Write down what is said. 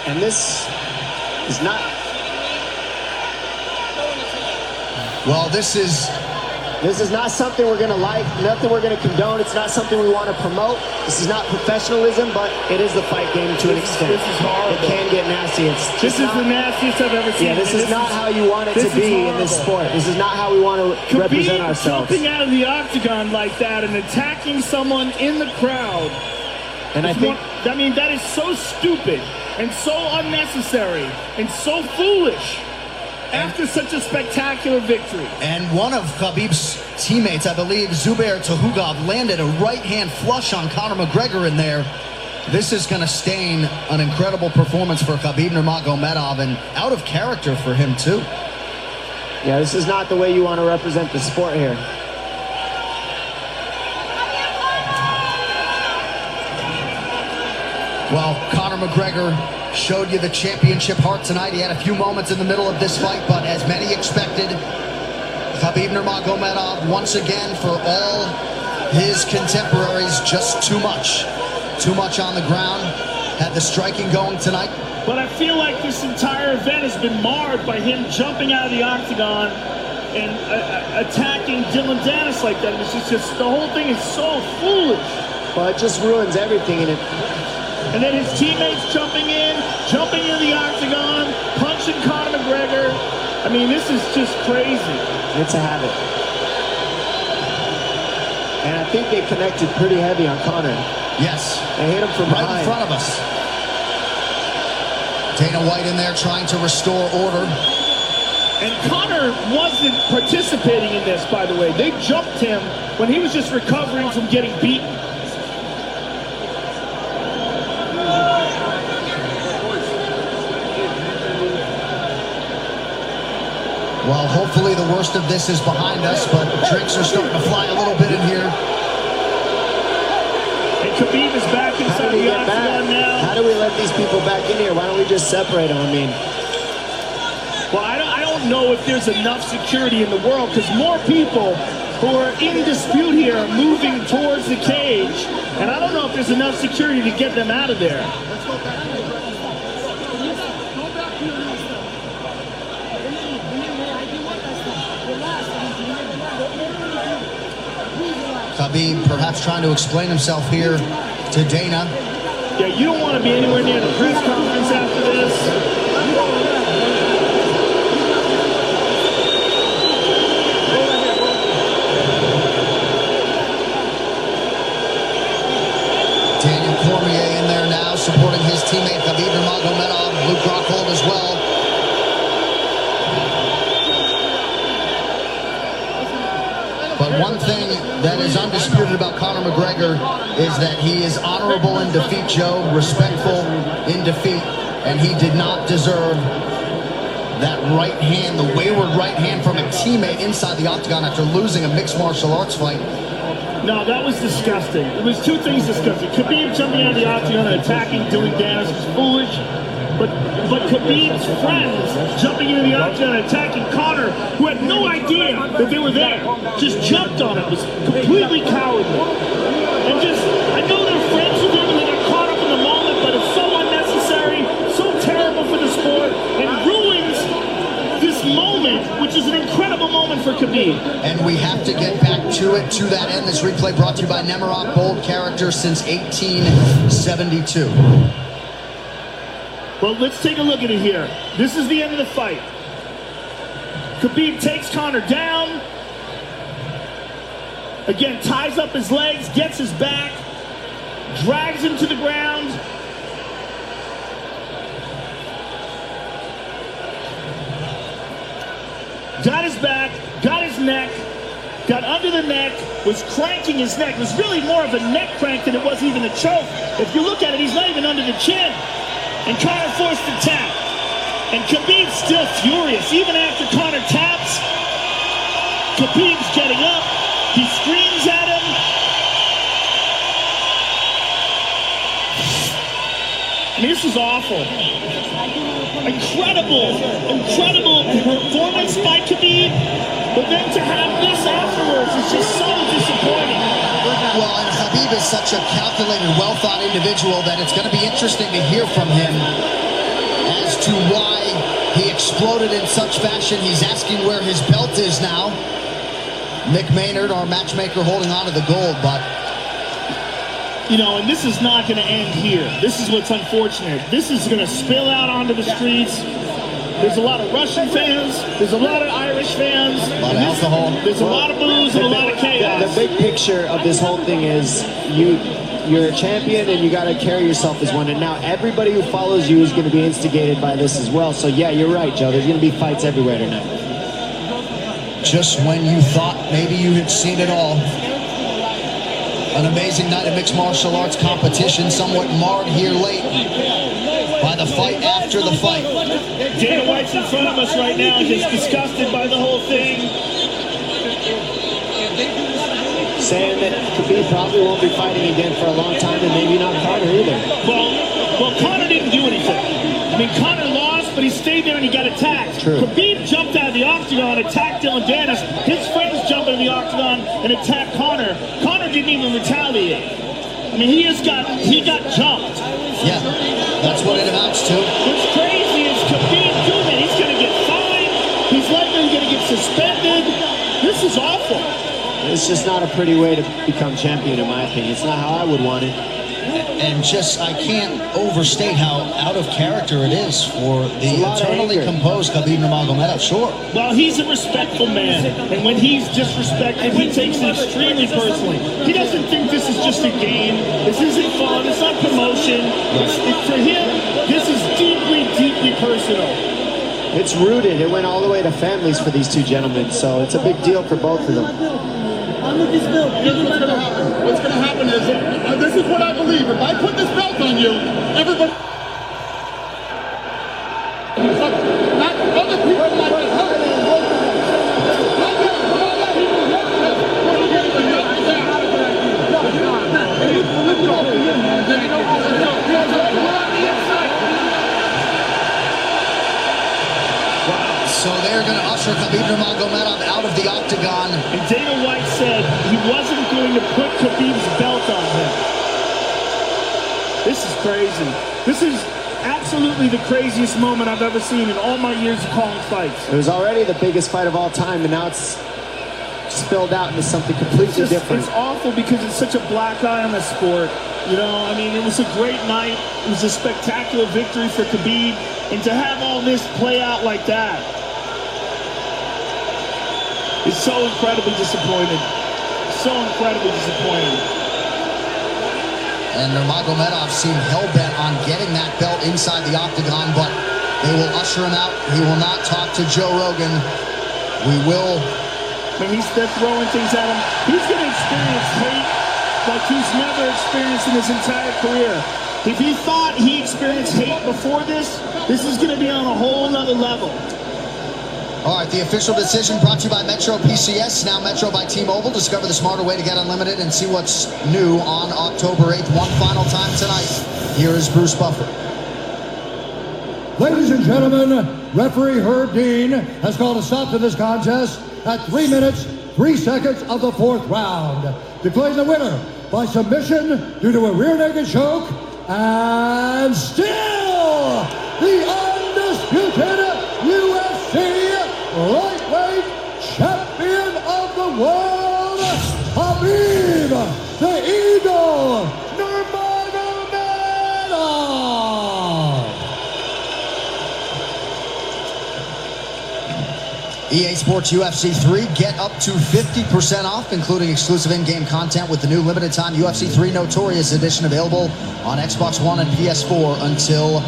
And this is not... Well, this is not something we're going to like, nothing we're going to condone. It's not something we want to promote. This is not professionalism, but it is the fight game to an extent. This is horrible. It can get nasty. This is the nastiest I've ever seen. Yeah, this is not how you want it to be in this sport. This is not how we want to represent ourselves. Jumping out of the octagon like that and attacking someone in the crowd. And I mean, that is so stupid and so unnecessary and so foolish. After such a spectacular victory. And one of Khabib's teammates, I believe, Zubair Tukhugov, landed a right-hand flush on Cornor Mcgregor in there. This is going to stain an incredible performance for Khabib Normagomedov, and out of character for him, too. Yeah, this is not the way you want to represent the sport here. Well, Cornor McGregor showed you the championship heart tonight. He had a few moments in the middle of this fight, but as many expected, Khabib Nurmagomedov, once again, for all his contemporaries, just too much. Too much on the ground. Had the striking going tonight. But I feel like this entire event has been marred by him jumping out of the octagon and attacking Dylan Dennis like that. It's just the whole thing is so foolish. Well, it just ruins everything in it. And then his teammates jumping into the octagon, punching Conor McGregor. I mean, this is just crazy. It's a habit. And I think they connected pretty heavy on Conor. Yes. They hit him from right behind. in front of us. Dana White in there trying to restore order. And Conor wasn't participating in this, by the way. They jumped him when he was just recovering from getting beaten. Well, hopefully the worst of this is behind us, but drinks are starting to fly a little bit in here. And Khabib is back inside the octagon now. How do we let these people back in here? Why don't we just separate them? I mean... Well, I don't know if there's enough security in the world, because more people who are in dispute here are moving towards the cage, and I don't know if there's enough security to get them out of there. Khabib perhaps trying to explain himself here to Dana. Yeah, you don't want to be anywhere near the press conference after this. Daniel Cormier in there now, supporting his teammate Khabib Nurmagomedov. Luke Rockhold as well. But one thing that is undisputed about Conor McGregor is that he is honorable in defeat, Joe, respectful in defeat, and he did not deserve that right hand, the wayward right hand from a teammate inside the octagon after losing a mixed martial arts fight. No, that was disgusting. It was two things disgusting. Khabib jumping out of the octagon and attacking Dylan Dennis was foolish. But Khabib's friends jumping into the octagon and attacking Conor, who had no idea that they were there, just jumped on it. It was completely cowardly. And just, I know they're friends with him and they got caught up in the moment, but it's so unnecessary, so terrible for the sport, and ruins this moment, which is an incredible moment for Khabib. And we have to get back to it, to that end. This replay brought to you by Nemarok, bold character since 1872. Well, let's take a look at it here. This is the end of the fight. Khabib takes Conor down. Again, ties up his legs, gets his back, drags him to the ground. Got his back, got his neck, got under the neck, was cranking his neck. It was really more of a neck crank than it was even a choke. If you look at it, he's not even under the chin. And Conor forced the tap. And Khabib's still furious. Even after Conor taps, Khabib's getting up. He screams at him. I mean, this is awful. Incredible performance by Khabib. But then to have this afterwards is just so disappointing. Well, and Khabib is such a calculated, well-thought individual that it's going to be interesting to hear from him as to why he exploded in such fashion. He's asking where his belt is now. Mick Maynard, our matchmaker, holding on to the gold, but... You know, and this is not going to end here. This is what's unfortunate. This is going to spill out onto the streets. There's a lot of Russian fans. There's a lot of Irish fans. A lot of alcohol. There's a lot of booze and a lot of chaos. The big picture of this whole thing is you're a champion and you got to carry yourself as one. And now everybody who follows you is going to be instigated by this as well. So yeah, you're right, Joe. There's going to be fights everywhere tonight. Just when you thought maybe you had seen it all. An amazing night of mixed martial arts competition, somewhat marred here late by the fight after the fight. Dana White's in front of us right now. He's disgusted by the whole thing. Saying that Khabib probably won't be fighting again for a long time, and maybe not Conor either. Well, Conor didn't do anything. I mean, Conor lost, but he stayed there and he got attacked. True. Khabib jumped out of the octagon, attacked Dylan Dennis. His friends jumped in the octagon and attacked Conor. Conor didn't even retaliate. I mean, he got jumped. Yeah, that's what it amounts to. What's crazy is Khabib doing it. He's going to get fined. He's likely going to get suspended. This is awful. It's just not a pretty way to become champion, in my opinion. It's not how I would want it. And just, I can't overstate how out of character it is for the eternally composed Khabib Normagomedov. Sure. Well, he's a respectful man, and when he's disrespected, he takes it extremely personally. He doesn't think this is just a game. This isn't fun. It's not promotion. For him, this is deeply, deeply personal. It's rooted. It went all the way to families for these two gentlemen, so it's a big deal for both of them. Here's what's going to happen. What's going to happen is, this is what I believe. If I put this belt on you, everybody... Not other people like to help. So they're going to usher Khabib Nurmagomedov out of the octagon. And Dana White said he wasn't going to put Khabib's belt on him. This is crazy. This is absolutely the craziest moment I've ever seen in all my years of calling fights. It was already the biggest fight of all time, and now it's spilled out into something completely different. It's awful because it's such a black eye on the sport. You know, I mean, it was a great night. It was a spectacular victory for Khabib. And to have all this play out like that, it's so incredibly disappointing. So incredibly disappointing. And Nurmagomedov seemed hell-bent on getting that belt inside the octagon, but they will usher him out. He will not talk to Joe Rogan. We will... When they're throwing things at him, he's going to experience hate like he's never experienced in his entire career. If he thought he experienced hate before this is going to be on a whole nother level. All right, the official decision brought to you by Metro PCS, now Metro by T-Mobile. Discover the smarter way to get unlimited and see what's new on October 8th. One final time tonight. Here is Bruce Buffer. Ladies and gentlemen, referee Herb Dean has called a stop to this contest at 3 minutes, 3 seconds of the 4th round. Declaring the winner by submission due to a rear naked choke, and still the undisputed UFC lightweight champion of the world, Khabib the Eagle Nurmagomedov. EA Sports UFC 3, get up to 50% off, including exclusive in-game content with the new limited time UFC 3 Notorious Edition available on Xbox One and PS4 until